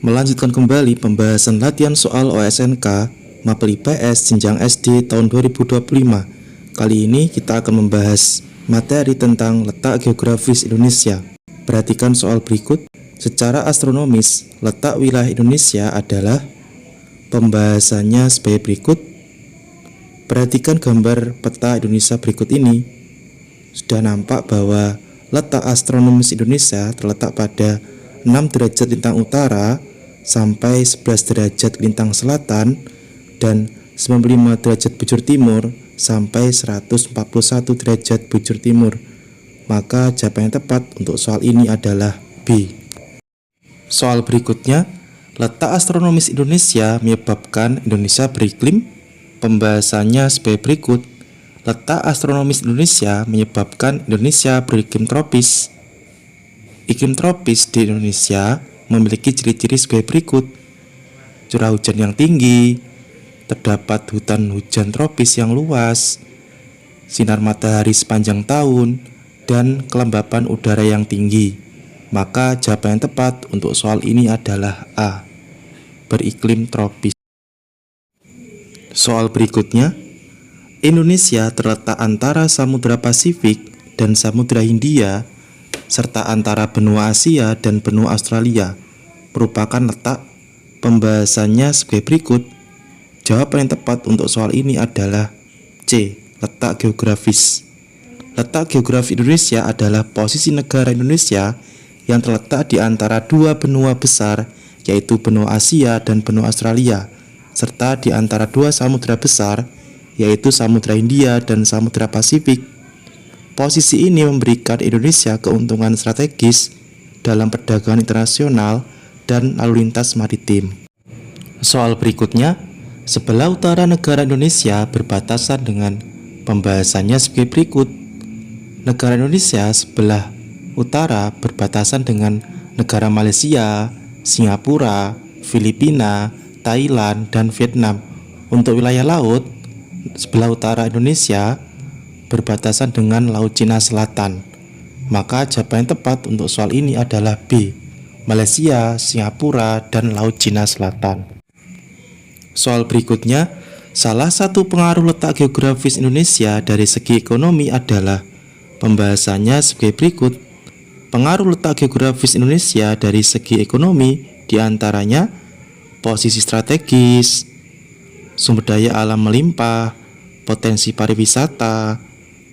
Melanjutkan kembali pembahasan latihan soal OSNK Mapel IPS jenjang SD tahun 2025. Kali ini kita akan membahas materi tentang letak geografis Indonesia. Perhatikan soal berikut. Secara astronomis, letak wilayah Indonesia adalah pembahasannya sebagai berikut. Perhatikan gambar peta Indonesia berikut ini. Sudah nampak bahwa letak astronomis Indonesia terletak pada 6 derajat lintang utara sampai 11 derajat lintang selatan dan 95 derajat bujur timur sampai 141 derajat bujur timur. Maka jawaban yang tepat untuk soal ini adalah B. Soal berikutnya, letak astronomis Indonesia menyebabkan Indonesia beriklim. Pembahasannya sebagai berikut. Letak astronomis Indonesia menyebabkan Indonesia beriklim tropis. Iklim tropis di Indonesia memiliki ciri-ciri sebagai berikut. Curah hujan yang tinggi, terdapat hutan hujan tropis yang luas, sinar matahari sepanjang tahun, dan kelembapan udara yang tinggi. Maka jawaban yang tepat untuk soal ini adalah A. Beriklim tropis. Soal berikutnya, Indonesia terletak antara Samudra Pasifik dan Samudra Hindia serta antara benua Asia dan benua Australia. Merupakan letak. Pembahasannya sebagai berikut. Jawaban yang tepat untuk soal ini adalah C. Letak geografis. Letak geografi Indonesia adalah posisi negara Indonesia yang terletak di antara dua benua besar, yaitu benua Asia dan benua Australia, serta di antara dua samudra besar, yaitu Samudra Hindia dan Samudra Pasifik. Posisi ini memberikan Indonesia keuntungan strategis dalam perdagangan internasional dan lalu lintas maritim. Soal berikutnya, sebelah utara negara Indonesia berbatasan dengan pembahasannya sebagai berikut. Negara Indonesia sebelah utara berbatasan dengan negara Malaysia, Singapura, Filipina, Thailand, dan Vietnam. Untuk wilayah laut, sebelah utara Indonesia berbatasan dengan Laut Cina Selatan. Maka jawaban yang tepat untuk soal ini adalah B. Malaysia, Singapura, dan Laut Cina Selatan. Soal berikutnya, salah satu pengaruh letak geografis Indonesia dari segi ekonomi adalah. Pembahasannya sebagai berikut. Pengaruh letak geografis Indonesia dari segi ekonomi diantaranya posisi strategis, sumber daya alam melimpah, potensi pariwisata,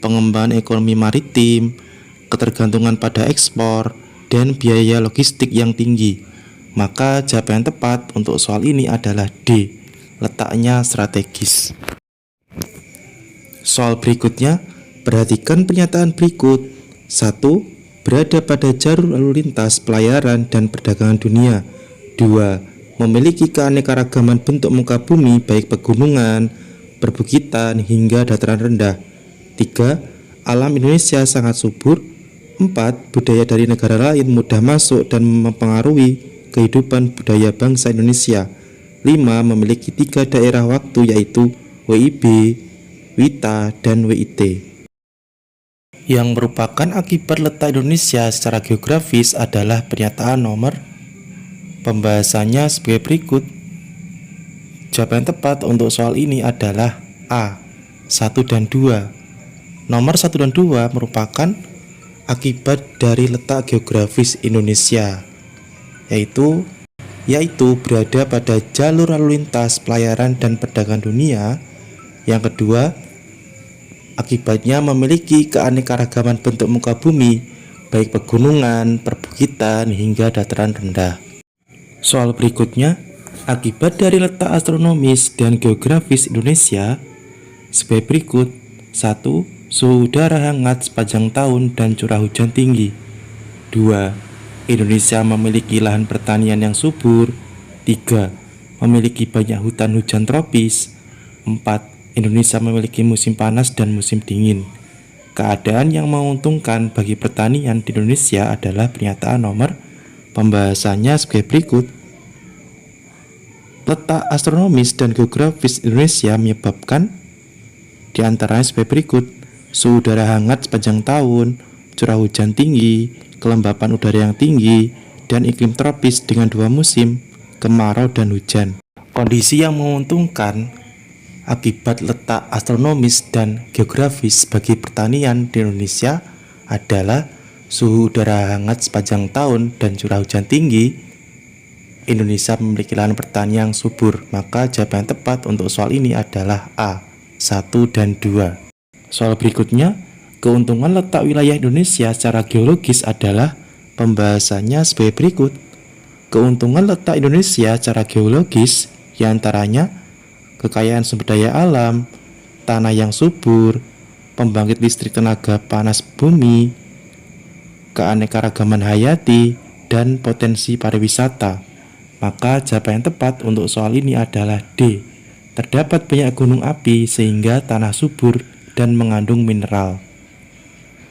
pengembangan ekonomi maritim, ketergantungan pada ekspor, dan biaya logistik yang tinggi. Maka jawaban yang tepat untuk soal ini adalah D. Letaknya strategis. Soal berikutnya, perhatikan pernyataan berikut. 1. Berada pada jalur lalu lintas pelayaran dan perdagangan dunia. 2. Memiliki keanekaragaman bentuk muka bumi baik pegunungan, perbukitan, hingga dataran rendah. 3. Alam Indonesia sangat subur. 4. Budaya dari negara lain mudah masuk dan mempengaruhi kehidupan budaya bangsa Indonesia. 5. Memiliki 3 daerah waktu yaitu WIB, WITA, dan WIT. Yang merupakan akibat letak Indonesia secara geografis adalah pernyataan nomor. Pembahasannya sebagai berikut. Jawaban tepat untuk soal ini adalah A. 1 dan 2. Nomor 1 dan 2 merupakan akibat dari letak geografis Indonesia, yaitu berada pada jalur lalu lintas pelayaran dan perdagangan dunia. Yang kedua, akibatnya memiliki keanekaragaman bentuk muka bumi baik pegunungan, perbukitan, hingga dataran rendah. Soal berikutnya, akibat dari letak astronomis dan geografis Indonesia sebagai berikut. 1. Suhu udara hangat sepanjang tahun dan curah hujan tinggi. 2. Indonesia memiliki lahan pertanian yang subur. 3. Memiliki banyak hutan hujan tropis. 4. Indonesia memiliki musim panas dan musim dingin. Keadaan yang menguntungkan bagi pertanian di Indonesia adalah pernyataan nomor. Pembahasannya sebagai berikut. Letak astronomis dan geografis Indonesia menyebabkan diantaranya sebagai berikut. Suhu udara hangat sepanjang tahun, curah hujan tinggi, kelembapan udara yang tinggi, dan iklim tropis dengan 2 musim. kemarau, dan hujan. Kondisi yang menguntungkan akibat letak astronomis dan geografis bagi pertanian di Indonesia adalah suhu udara hangat sepanjang tahun dan curah hujan tinggi. Indonesia memiliki lahan pertanian yang subur, maka jawaban yang tepat untuk soal ini adalah A, 1 dan 2. Soal berikutnya, keuntungan letak wilayah Indonesia secara geologis adalah pembahasannya sebagai berikut. Keuntungan letak Indonesia secara geologis diantaranya kekayaan sumber daya alam, tanah yang subur, pembangkit listrik tenaga panas bumi, keanekaragaman hayati, dan potensi pariwisata. Maka jawaban yang tepat untuk soal ini adalah D. Terdapat banyak gunung api sehingga tanah subur dan mengandung mineral.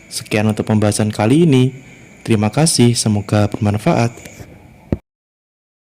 Sekian untuk pembahasan kali ini. Terima kasih, semoga bermanfaat.